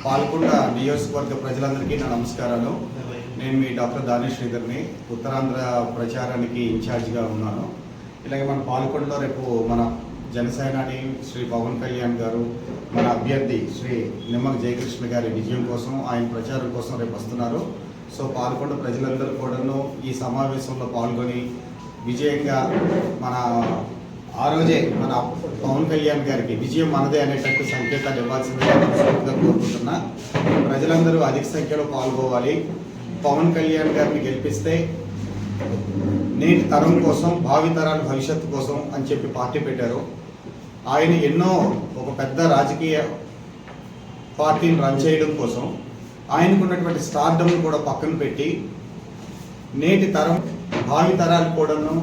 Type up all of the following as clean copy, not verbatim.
పాల్కొండ నియోజకవర్గ ప్రజలందరికీ నా నమస్కారాలు. నేను మీ డాక్టర్ దానేష్ శ్రీధర్ని, ఉత్తరాంధ్ర ప్రచారానికి ఇన్ఛార్జిగా ఉన్నాను. ఇలాగే మన పాల్కొండలో రేపు మన జనసేనాని శ్రీ పవన్ కళ్యాణ్ గారు, మన అభ్యర్థి శ్రీ నిమ్మక జయకృష్ణ గారి విజయం కోసం, ఆయన ప్రచారం కోసం రేపు వస్తున్నారు. సో పాల్కొండ ప్రజలందరూ కూడాను ఈ సమావేశంలో పాల్గొని విజయంగా మన ఆ రోజే మన పవన్ కళ్యాణ్ గారికి విజయం మనదే అనేటట్టు సంకేతాలు ఇవ్వాల్సిందిగా కోరుకుంటున్నా. ప్రజలందరూ అధిక సంఖ్యలో పాల్గొవాలి. పవన్ కళ్యాణ్ గారిని గెలిపిస్తే నేటి తరం కోసం, భావితరాల భవిష్యత్తు కోసం అని చెప్పి పార్టీ పెట్టారు. ఆయన ఎన్నో ఒక పెద్ద రాజకీయ పార్టీని రన్ చేయడం కోసం ఆయనకున్నటువంటి స్టార్డమ్ను కూడా పక్కన పెట్టి నేటి తరం, భావితరాలు కూడాను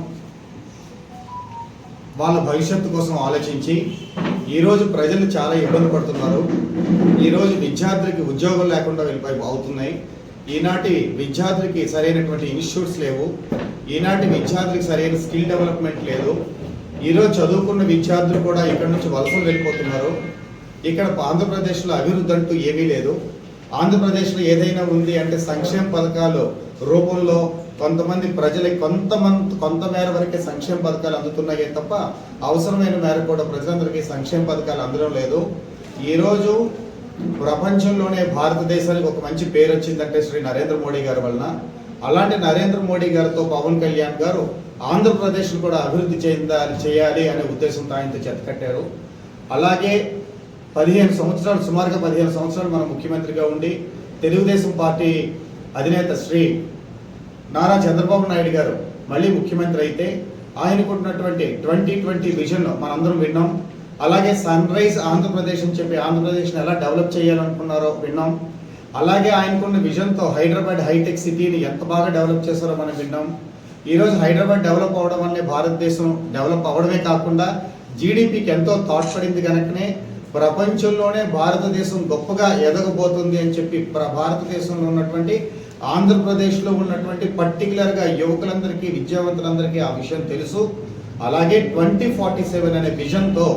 వాళ్ళ భవిష్యత్తు కోసం ఆలోచించి ఈరోజు ప్రజలు చాలా ఇబ్బంది పడుతున్నారు. ఈరోజు విద్యార్థులకి ఉద్యోగం లేకుండా అవుతున్నాయి. ఈనాటి విద్యార్థులకి సరైనటువంటి ఇన్స్టిట్యూట్స్ లేవు. ఈనాటి విద్యార్థులకి సరైన స్కిల్ డెవలప్మెంట్ లేదు. ఈరోజు చదువుకున్న విద్యార్థులు కూడా ఇక్కడ నుంచి వలసలు వెళ్ళిపోతున్నారు. ఇక్కడ ఆంధ్రప్రదేశ్లో అభివృద్ధి అంటూ ఏమీ లేదు. ఆంధ్రప్రదేశ్లో ఏదైనా ఉంది అంటే సంక్షేమ పథకాలు రూపంలో కొంతమంది ప్రజలకి కొంత మేర వరకే సంక్షేమ పథకాలు అందుతున్నాయే తప్ప అవసరమైన మేర కూడా ప్రజలందరికీ సంక్షేమ పథకాలు అందడం లేదు. ఈరోజు ప్రపంచంలోనే భారతదేశానికి ఒక మంచి పేరు వచ్చిందంటే శ్రీ నరేంద్ర మోడీ గారి వలన. అలాంటి నరేంద్ర మోడీ గారితో పవన్ కళ్యాణ్ గారు ఆంధ్రప్రదేశ్ను కూడా అభివృద్ధి చేయాలి అనే ఉద్దేశంతో ఆయనతో చెత్తకట్టారు. అలాగే 15 సంవత్సరాలు, సుమారుగా 15 సంవత్సరాలు మన ముఖ్యమంత్రిగా ఉండి తెలుగుదేశం పార్టీ అధినేత శ్రీ నారా చంద్రబాబు నాయుడు గారు మళ్ళీ ముఖ్యమంత్రి అయితే ఆయనకున్నటువంటి 2020 విజన్ మనందరం విన్నాం. అలాగే సన్ రైజ్ ఆంధ్రప్రదేశ్ అని చెప్పి ఆంధ్రప్రదేశ్ని ఎలా డెవలప్ చేయాలనుకున్నారో విన్నాం. అలాగే ఆయనకున్న విజన్తో హైదరాబాద్ హైటెక్ సిటీని ఎంత బాగా డెవలప్ చేశారో మనం విన్నాం. ఈరోజు హైదరాబాద్ డెవలప్ అవ్వడం వల్లే భారతదేశం డెవలప్ అవ్వడమే కాకుండా జీడిపికి ఎంతో తోడ్పడింది కనుకనే ప్రపంచంలోనే భారతదేశం గొప్పగా ఎదగబోతుంది అని చెప్పి భారతదేశంలో ఉన్నటువంటి ఆంధ్రప్రదేశ్లో ఉన్నటువంటి పర్టికులర్గా యువకులందరికీ, విద్యావంతులందరికీ ఆ విషయం తెలుసు. అలాగే 2047 అనే విజన్తో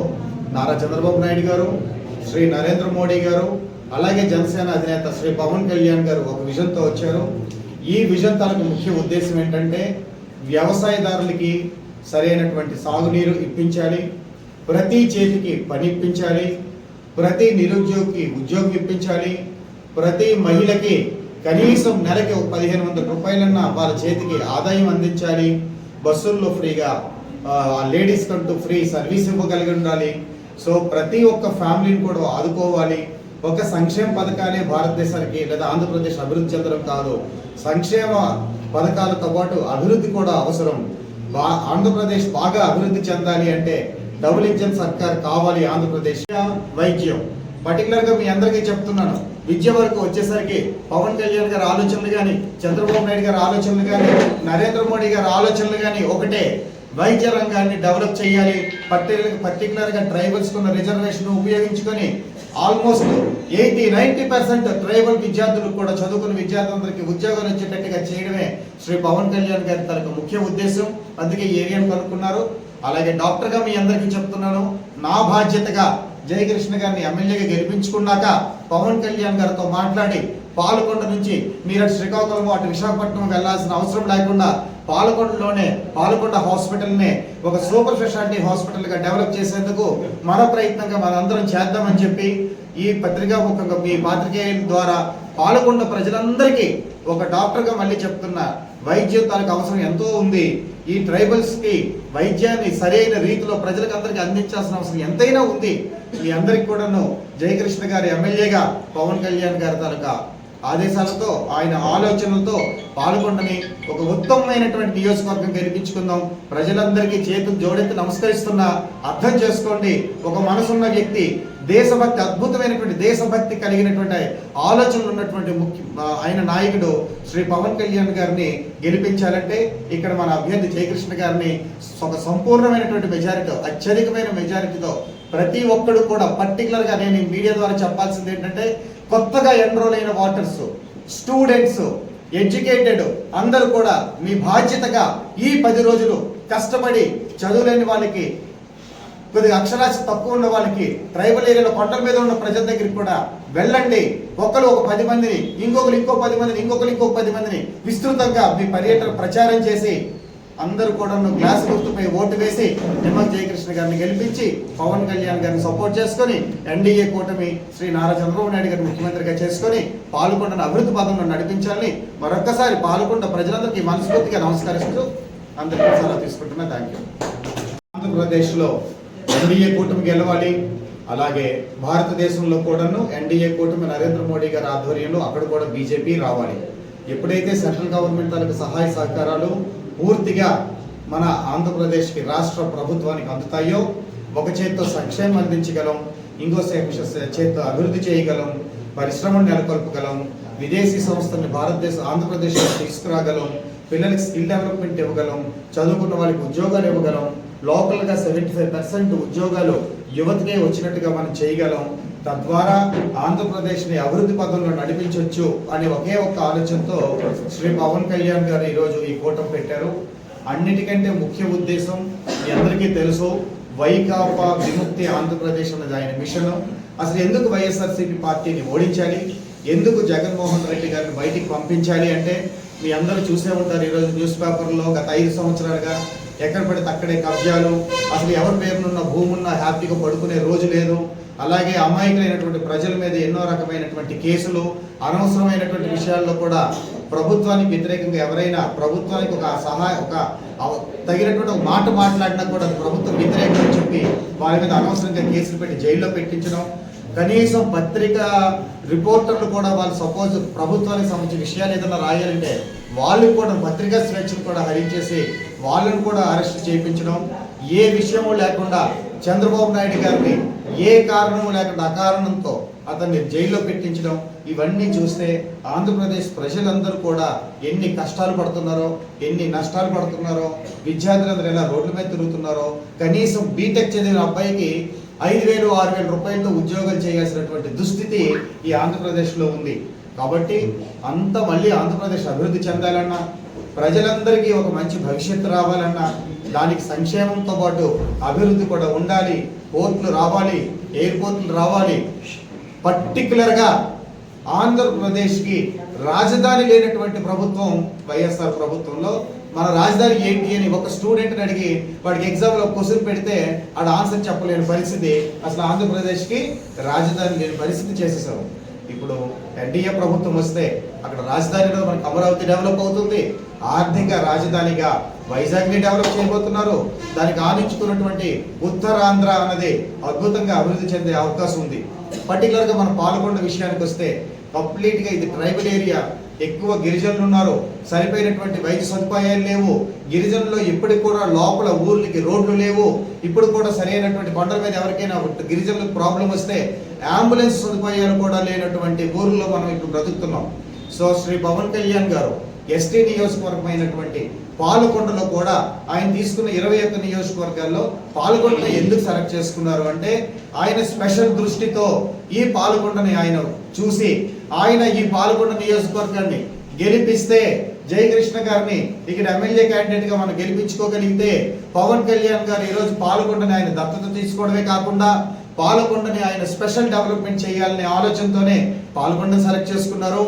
నారా చంద్రబాబు నాయుడు గారు, శ్రీ నరేంద్ర మోడీ గారు, అలాగే జనసేన అధినేత శ్రీ పవన్ కళ్యాణ్ గారు ఒక విజన్తో వచ్చారు. ఈ విజన్ తాలూకు ముఖ్య ఉద్దేశం ఏంటంటే వ్యవసాయదారులకి సరైనటువంటి సాగునీరు ఇప్పించాలి, ప్రతి చేతికి పని ఇప్పించాలి, ప్రతి నిరుద్యోగికి ఉద్యోగం ఇప్పించాలి, ప్రతి మహిళకి కనీసం నెలకి 1500 రూపాయలన్నా వాళ్ళ చేతికి ఆదాయం అందించాలి, బస్సుల్లో ఫ్రీగా లేడీస్ కంటూ ఫ్రీ సర్వీస్ ఇవ్వగలిగి ఉండాలి. సో ప్రతి ఒక్క ఫ్యామిలీని కూడా ఆదుకోవాలి. ఒక సంక్షేమ పథకాలే భారతదేశానికి లేదా ఆంధ్రప్రదేశ్ అభివృద్ధి చెందడం కాదు, సంక్షేమ పథకాలతో పాటు అభివృద్ధి కూడా అవసరం. ఆంధ్రప్రదేశ్ బాగా అభివృద్ధి చెందాలి అంటే డబుల్ ఇంజన్ సర్కార్ కావాలి. ఆంధ్రప్రదేశ్ వైద్యం పర్టికులర్గా మీ అందరికీ చెప్తున్నాను, విద్య వరకు వచ్చేసరికి పవన్ కళ్యాణ్ గారి ఆలోచనలు కానీ, చంద్రబాబు నాయుడు గారి ఆలోచనలు కానీ, నరేంద్ర మోడీ గారి ఆలోచనలు కానీ ఒకటే, వైద్య రంగాన్ని డెవలప్ చేయాలి. పర్టికులర్గా ట్రైబల్స్ ఉన్న రిజర్వేషన్ ఉపయోగించుకొని ఆల్మోస్ట్ 80-90% ట్రైబల్ విద్యార్థులకు కూడా, చదువుకున్న విద్యార్థులందరికీ ఉద్యోగాలు వచ్చేటట్టుగా చేయడమే శ్రీ పవన్ కళ్యాణ్ గారి తనకు ముఖ్య ఉద్దేశం. అందుకే ఈ ఏరియాను కనుక్కున్నారు. అలాగే డాక్టర్గా మీ అందరికీ చెప్తున్నాను, నా బాధ్యతగా జయకృష్ణ గారిని ఎమ్మెల్యేగా గెలిపించుకున్నాక పవన్ కళ్యాణ్ గారితో మాట్లాడి పాలకొండ నుంచి మీరు అటు శ్రీకాకుళం, అటు విశాఖపట్నం వెళ్లాల్సిన అవసరం లేకుండా పాలకొండలోనే పాలకొండ హాస్పిటల్నే ఒక సూపర్ స్పెషాలిటీ హాస్పిటల్గా డెవలప్ చేసేందుకు మన ప్రయత్నంగా మనందరం చేద్దామని చెప్పి ఈ పత్రికా ముఖంగా మీ పాత్రికేయుల ద్వారా పాలకొండ ప్రజలందరికీ ఒక డాక్టర్గా మళ్ళీ చెప్తున్నా, వైద్యం తాలూకు అవసరం ఎంతో ఉంది. ఈ ట్రైబల్స్కి వైద్యాన్ని సరైన రీతిలో ప్రజలకు అందరికీ అందించాల్సిన అవసరం ఎంతైనా ఉంది. మీ అందరికి కూడాను జయకృష్ణ గారి ఎమ్మెల్యేగా పవన్ కళ్యాణ్ గారి తాలూకా ఆదేశాలతో, ఆయన ఆలోచనలతో పాల్గొండని ఒక ఉత్తమమైనటువంటి నియోజకవర్గం గెలిపించుకుందాం. ప్రజలందరికీ చేతులు జోడెత్తి నమస్కరిస్తున్నా. అర్థం చేసుకోండి, ఒక మనసున్న వ్యక్తి, దేశభక్తి, అద్భుతమైనటువంటి దేశభక్తి కలిగినటువంటి ఆలోచనలు ఉన్నటువంటి ఆయన నాయకుడు శ్రీ పవన్ కళ్యాణ్ గారిని గెలిపించాలంటే ఇక్కడ మన అభ్యర్థి జయకృష్ణ గారిని ఒక సంపూర్ణమైనటువంటి మెజారిటీ, అత్యధికమైన మెజారిటీతో ప్రతి ఒక్కడు కూడా, పర్టికులర్గా నేను మీడియా ద్వారా చెప్పాల్సింది ఏంటంటే కొత్తగా ఎన్రోల్ అయిన వాటర్స్, స్టూడెంట్స్, ఎడ్యుకేటెడ్ అందరూ కూడా మీ బాధ్యతగా ఈ 10 రోజులు కష్టపడి చదువులేని వాళ్ళకి కొద్దిగా అక్షరాస్యత తక్కువ ఉన్న వాళ్ళకి, ట్రైబల్ ఏరియాలో కొండల మీద ఉన్న ప్రజల దగ్గరికి కూడా వెళ్ళండి. ఒకరు ఒక 10 మందిని, ఇంకొకరు ఇంకో 10 మందిని, ఇంకొకరు ఇంకొక 10 మందిని విస్తృతంగా మీ పర్యటన ప్రచారం చేసి అందరూ కూడా గ్లాస్ గుర్తుపై ఓటు వేసి నిమ్మక జయకృష్ణ గారిని గెలిపించి పవన్ కళ్యాణ్ గారిని సపోర్ట్ చేసుకొని ఎన్డీఏ కూటమి శ్రీ నారా చంద్రబాబు నాయుడు గారిని ముఖ్యమంత్రిగా చేసుకొని పాల్గొండను అభివృద్ధి పదంలో నడిపించాలని మరొక్కసారి పాల్గొండ ప్రజలందరికీ మనస్ఫూర్తిగా నమస్కరిస్తూ అందరికీ సలహా తీసుకుంటున్నా. Thank you. ఆంధ్రప్రదేశ్లో ఎన్డీఏ కూటమి గెలవాలి, అలాగే భారతదేశంలో కూడాను ఎన్డీఏ కూటమి నరేంద్ర మోడీ గారి ఆధ్వర్యంలో అక్కడ కూడా బీజేపీ రావాలి. ఎప్పుడైతే సెంట్రల్ గవర్నమెంట్ తాలూకు సహాయ సహకారాలు పూర్తిగా మన ఆంధ్రప్రదేశ్కి రాష్ట్ర ప్రభుత్వానికి అందుతాయో ఒక చేత్తో సంక్షేమం అందించగలం, ఇంకో చేత్తో అభివృద్ధి చేయగలం, పరిశ్రమను నెలకొల్పగలం, విదేశీ సంస్థల్ని ఆంధ్రప్రదేశ్లో తీసుకురాగలం, పిల్లలకి స్కిల్ డెవలప్మెంట్ ఇవ్వగలం, చదువుకున్న వాళ్ళకి ఉద్యోగాలు ఇవ్వగలం, లోకల్గా 75% ఉద్యోగాలు యువతకే వచ్చినట్టుగా మనం చేయగలం. తద్వారా ఆంధ్రప్రదేశ్ని అభివృద్ధి పదంలో నడిపించవచ్చు అనే ఒకే ఒక్క ఆలోచనతో శ్రీ పవన్ కళ్యాణ్ గారు ఈరోజు ఈ కూటమి పెట్టారు. అన్నిటికంటే ముఖ్య ఉద్దేశం మీ అందరికీ తెలుసు, వైకాపా విముక్తి ఆంధ్రప్రదేశ్ అన్నది ఆయన మిషన్. అసలు ఎందుకు వైఎస్ఆర్సీపీ పార్టీని ఓడించాలి, ఎందుకు జగన్మోహన్ రెడ్డి గారిని బయటికి పంపించాలి అంటే మీ అందరూ చూసే ఉంటారు. ఈరోజు న్యూస్ పేపర్లో గత 5 సంవత్సరాలుగా ఎక్కడ పడితే అక్కడే కబ్జాలు, అసలు ఎవరి పేరునున్న భూమున్నా హ్యాపీగా పడుకునే రోజు లేదు. అలాగే అమాయకులైనటువంటి ప్రజల మీద ఎన్నో రకమైనటువంటి కేసులు, అనవసరమైనటువంటి విషయాల్లో కూడా ప్రభుత్వానికి వ్యతిరేకంగా ఎవరైనా ప్రభుత్వానికి ఒక తగినటువంటి ఒక మాట మాట్లాడినా కూడా ప్రభుత్వం వ్యతిరేకంగా చెప్పి వారి మీద అనవసరంగా కేసులు పెట్టి జైల్లో పెట్టించడం, కనీసం పత్రికా రిపోర్టర్లు కూడా వాళ్ళు సపోజ్ ప్రభుత్వానికి సంబంధించిన విషయాలు ఏదైనా రాయాలంటే వాళ్ళు కూడా పత్రికా స్వేచ్ఛను కూడా హరించేసి వాళ్ళను కూడా అరెస్ట్ చేయించడం, ఏ విషయము లేకుండా చంద్రబాబు నాయుడు గారిని ఏ కారణము లేకుండా అకారణంతో అతన్ని జైల్లో పెట్టించడం, ఇవన్నీ చూస్తే ఆంధ్రప్రదేశ్ ప్రజలందరూ కూడా ఎన్ని కష్టాలు పడుతున్నారో, ఎన్ని నష్టాలు పడుతున్నారో, విద్యార్థులందరూ ఎలా రోడ్ల మీద తిరుగుతున్నారో, కనీసం బీటెక్ చదివిన అబ్బాయికి 5,000, 6,000 రూపాయలతో ఉద్యోగాలు చేయాల్సినటువంటి దుస్థితి ఈ ఆంధ్రప్రదేశ్లో ఉంది. కాబట్టి మళ్ళీ ఆంధ్రప్రదేశ్ అభివృద్ధి చెందాలన్నా, ప్రజలందరికీ ఒక మంచి భవిష్యత్తు రావాలన్నా, దానికి సంక్షేమంతో పాటు అభివృద్ధి కూడా ఉండాలి. పోర్టులు రావాలి, ఎయిర్పోర్ట్లు రావాలి. పర్టికులర్గా ఆంధ్రప్రదేశ్కి రాజధాని లేనటువంటి ప్రభుత్వం వైఎస్ఆర్ ప్రభుత్వంలో. మన రాజధాని ఏంటి అని ఒక స్టూడెంట్ని అడిగి వాడికి ఎగ్జామ్లో క్వశ్చన్ పెడితే ఆడ ఆన్సర్ చెప్పలేని పరిస్థితి, అసలు ఆంధ్రప్రదేశ్కి రాజధాని లేని పరిస్థితి చేసేసారు. ఇప్పుడు ఎన్డీఏ ప్రభుత్వం వస్తే అక్కడ రాజధానిలో మనకు అమరావతి డెవలప్ అవుతుంది, ఆర్థిక రాజధానిగా వైజాగ్ని డెవలప్ చేయబోతున్నారు. దానికి ఆనించుకున్నటువంటి ఉత్తరాంధ్ర అన్నది అద్భుతంగా అభివృద్ధి చెందే అవకాశం ఉంది. పర్టికులర్గా మన పాల్గొండ విషయానికి వస్తే కంప్లీట్గా ఇది ట్రైబల్ ఏరియా, ఎక్కువ గిరిజనులు ఉన్నారు, సరిపోయినటువంటి వైద్య సదుపాయాలు లేవు. గిరిజనుల్లో ఇప్పటికి కూడా లోపల ఊర్లకి రోడ్లు లేవు. ఇప్పుడు కూడా సరైనటువంటి కొండల మీద ఎవరికైనా గిరిజనులకు ప్రాబ్లం వస్తే అంబులెన్స్ సదుపాయాలు కూడా లేనటువంటి ఊర్లో మనం ఇప్పుడు బ్రతుకుతున్నాం. సో శ్రీ పవన్ కళ్యాణ్ గారు ఎస్టీ నియోజకవర్గమైనటువంటి పాలకొండలో కూడా ఆయన తీసుకున్న 21 నియోజకవర్గాల్లో పాలకొండను ఎందుకు సెలెక్ట్ చేసుకున్నారు అంటే ఆయన స్పెషల్ దృష్టితో ఈ పాలకొండని ఆయన చూసి ఆయన ఈ పాలకొండ నియోజకవర్గాన్ని గెలిపిస్తే జయకృష్ణ గారిని ఇక్కడ ఎమ్మెల్యే క్యాండిడేట్ గా మనం గెలిపించుకోగలిగితే పవన్ కళ్యాణ్ గారు ఈరోజు పాలకొండని ఆయన దత్తత తీసుకోవడమే కాకుండా పాలకొండని ఆయన స్పెషల్ డెవలప్మెంట్ చేయాలనే ఆలోచనతోనే పాలకొండని సెలెక్ట్ చేసుకున్నారు.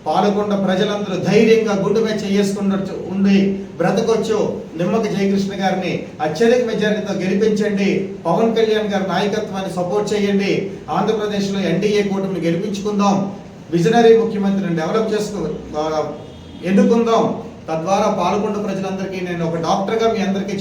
పాలకొండ ప్రజలందరూ ధైర్యంగా గుండె మీద చేసుకున్నట్టు ఉండి బ్రతకొచ్చు. నిమ్మక జయకృష్ణ గారిని అత్యధిక మెజారిటీతో గెలిపించండి. పవన్ కళ్యాణ్ గారి నాయకత్వాన్ని సపోర్ట్ చేయండి. ఆంధ్రప్రదేశ్లో ఎన్డీఏ కూటమిని గెలిపించుకుందాం. విజనరీ ముఖ్యమంత్రిని డెవలప్ ఎన్నుకుందాం. తద్వారా పాల్గొండ ప్రజలందరికీ నేను ఒక డాక్టర్గా మీ అందరికీ